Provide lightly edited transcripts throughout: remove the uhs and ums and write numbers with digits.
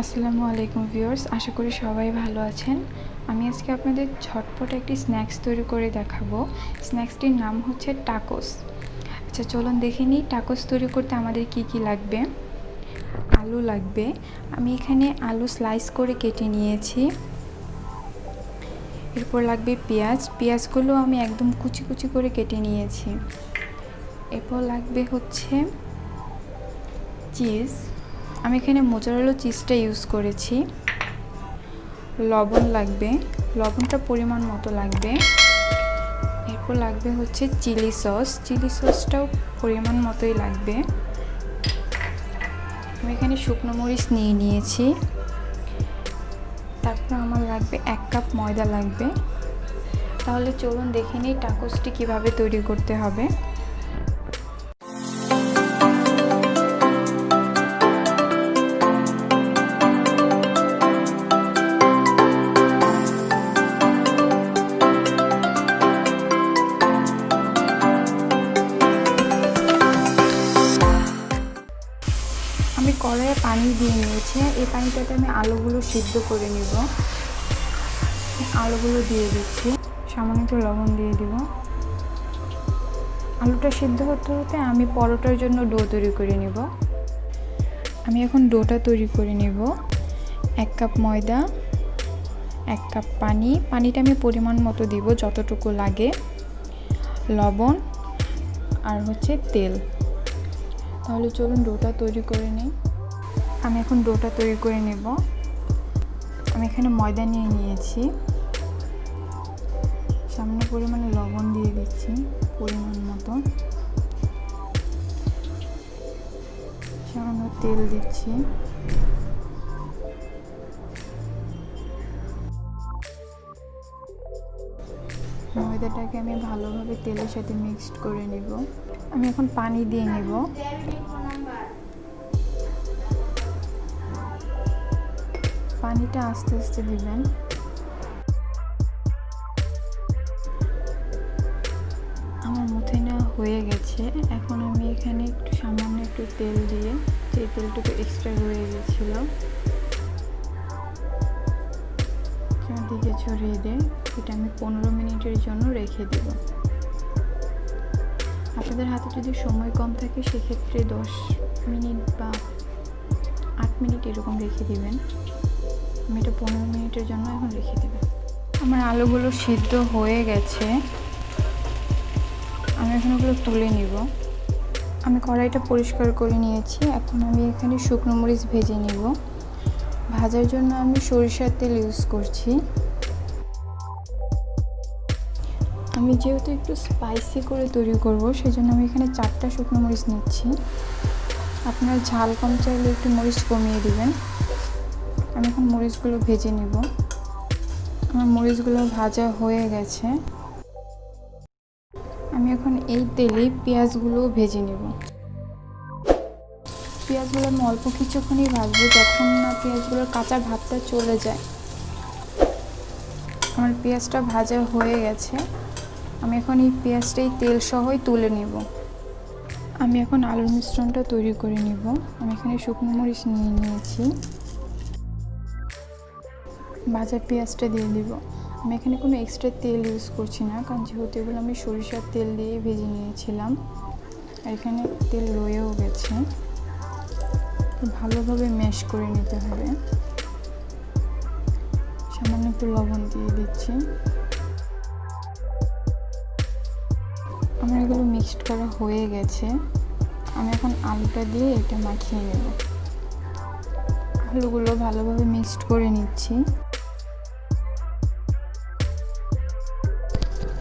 আসসালামু আলাইকুম ভিউয়ার্স, আশা করি সবাই ভালো আছেন। আমি আজকে আপনাদের ঝটপট একটি স্ন্যাক্স তৈরি করে দেখাবো। স্ন্যাক্সটির নাম হচ্ছে টাকোস। আচ্ছা চলুন দেখে নিই টাকোস তৈরি করতে আমাদের কি কি লাগবে। আলু লাগবে, আমি এখানে আলু স্লাইস করে কেটে নিয়েছি। এরপর লাগবে পেঁয়াজগুলো আমি একদম কুচি কুচি করে কেটে নিয়েছি। এরপর লাগবে হচ্ছে চিজ, আমি এখানে মোজারেলা চিজটা ইউজ করেছি। লবণ লাগবে, লবণটা পরিমাণ মতো লাগবে। এরপর লাগবে হচ্ছে চিলি সসটাও পরিমাণ মতোই লাগবে। আমি এখানে শুকনো মরিচ নিয়েছি। তারপর আমার লাগবে 1 কাপ ময়দা লাগবে। তাহলে চলুন দেখে নিই টাকোসটি কীভাবে তৈরি করতে হবে। আমি কড়াইয়ে পানি দিয়ে নিয়েছি, এই পানিটাতে আমি আলুগুলো সিদ্ধ করে নিব। আলুগুলো দিয়ে দিচ্ছি, সামান্য একটু লবণ দিয়ে দিব। আলুটা সিদ্ধ হতে হতে আমি পরোটার জন্য ডো তৈরি করে নিব। আমি এখন ডোটা তৈরি করে নিব। 1 কাপ ময়দা, 1 কাপ পানিটা আমি পরিমাণ মতো দিব যতটুকু লাগে, লবণ আর হচ্ছে তেল। তাহলে চলুন ডোটা তৈরি করে নিই। আমি এখন ডোটা তৈরি করে নেব। আমি এখানে ময়দা নিয়েছি, সামান্য পরিমাণে লবণ দিয়ে দিচ্ছি পরিমাণ মতো, সামান্য তেল দিচ্ছি। ময়দাটাকে আমি ভালোভাবে তেলের সাথে মিক্সড করে নেব। আমি এখন পানি দিয়ে নেব। পানিটা আস্তে আস্তে দিবেন। আমার মধ্যে না হয়ে গেছে। এখন আমি এখানে সামান্য একটু তেল দিয়ে, যে তেলটুকু এক্সট্রা রয়ে গেছিল চারদিকে ছড়িয়ে দিয়ে এটা আমি 15 মিনিটের জন্য রেখে দেব। আপনাদের হাতে যদি সময় কম থাকে সেক্ষেত্রে 10 মিনিট বা 8 মিনিট এরকম রেখে দিবেন। আমি এটা 15 মিনিটের জন্য এখন রেখে দেব। আমার আলুগুলো সিদ্ধ হয়ে গেছে, আমি এখন ওগুলো তুলে নিব। আমি কড়াইটা পরিষ্কার করে নিয়েছি। এখন আমি এখানে শুকনো মরিচ ভেজে নিব। ভাজার জন্য আমি সরিষার তেল ইউজ করছি। আমি যেহেতু একটু স্পাইসি করে তৈরি করব, সেজন্য আমি এখানে 4টা শুকনো মরিচ নিচ্ছি। আপনার ঝাল কম চাইলে একটু মরিচ কমিয়ে দিবেন। আমি এখন মরিচগুলো ভেজে নেব। আমার মরিচগুলো ভাজা হয়ে গেছে। আমি এখন এই তেলে পেঁয়াজগুলো ভেজে নেব। পেঁয়াজগুলো আমি অল্প কিছুক্ষণই ভাজবো, যখন না পেঁয়াজগুলোর কাঁচা ভাবটা চলে যায়। আমার পেঁয়াজটা ভাজা হয়ে গেছে। আমি এখন এই পেঁয়াজটাই তেল সহই তুলে নেব। আমি এখন আলুর মিশ্রণটা তৈরি করে নেব। আমি এখানে শুকনো মরিচ নিয়েছি, ভাজা পেঁয়াজটা দিয়ে দিব। আমি এখানে কোনো এক্সট্রা তেল ইউজ করছি না, কারণ যেহেতু এগুলো আমি সরিষার তেল দিয়ে ভেজে নিয়েছিলাম আর এখানে তেল রয়েও গেছে। ভালোভাবে ম্যাশ করে নিতে হবে। সামান্য একটু লবণ দিয়ে দিচ্ছি। আমার এগুলো মিক্সড করা হয়ে গেছে। আমি এখন আলুটা দিয়ে এটা মাখিয়ে নেব। আলুগুলো ভালোভাবে মিক্সড করে নিচ্ছি।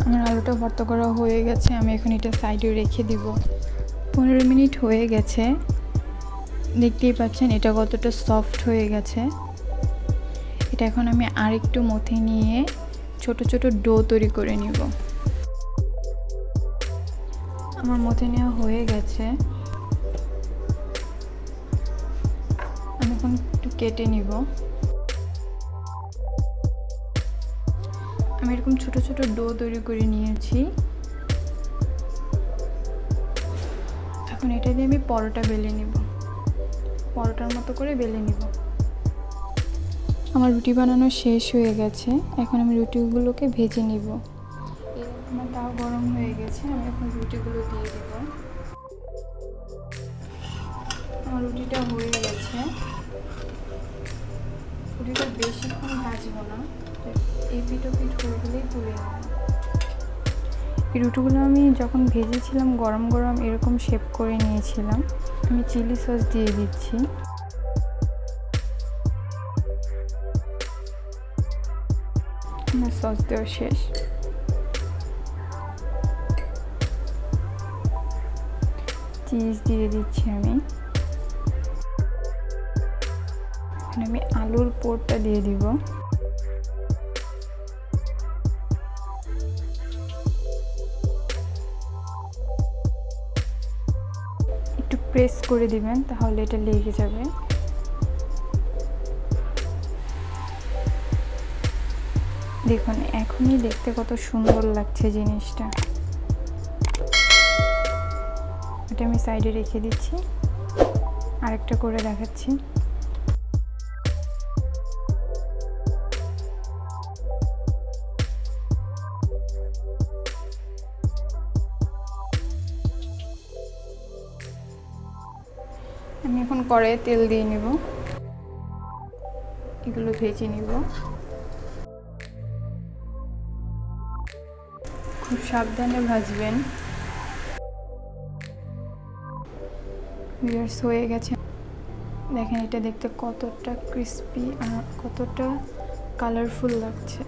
আমার আলুটা ভর্তা করা হয়ে গেছে। আমি এখন এটা সাইডে রেখে দিব। 15 মিনিট হয়ে গেছে। দেখতেই পাচ্ছেন এটা কতটা সফট হয়ে গেছে। এটা এখন আমি আরেকটু মথে নিয়ে ছোট ছোট ডো তৈরি করে নিব। আমার মথে নেওয়া হয়ে গেছে। আমি এখন একটু কেটে নিব। আমি এরকম ছোট ছোট ডো তৈরি করে নিয়েছি। এখন এটা দিয়ে আমি পরোটা বেলে নিব। পরোটার মতো করে বেলে নিব। আমার রুটি বানানো শেষ হয়ে গেছে, এখন আমি রুটিগুলোকে ভেজে নিব। আমার তাও গরম হয়ে গেছে, আমি এখন রুটিগুলো দিয়ে দেব। আমার রুটিটা হয়ে গেছে। রুটিটা বেশিক্ষণ ভাজবো না, এই পিঠ হয়ে গেলেই তুলে নেব। এই রুটিগুলো আমি যখন ভেজেছিলাম গরম গরম এরকম শেপ করে নিয়েছিলাম। আমি চিলি সস দিয়ে দিচ্ছি। আমার সস দেওয়া শেষ। চিজ দিয়ে দিচ্ছি আমি। আমি আলুর পোরটা দিয়ে দিব। একটু প্রেস করে দিবেন, তাহলে এটা লেগে যাবে। দেখুন এখনই দেখতে কত সুন্দর লাগছে জিনিসটা। এটা আমি সাইডে রেখে দিচ্ছি, আরেকটা করে দেখাচ্ছি। আমি এখন কড়াইয়ে তেল দিয়ে নিব, এগুলো ভেজে নিব। খুব সাবধানে ভাজবেন। ভিউয়ার্স হয়ে গেছে, দেখেন এটা দেখতে কতটা ক্রিস্পি আর কতটা কালারফুল লাগছে।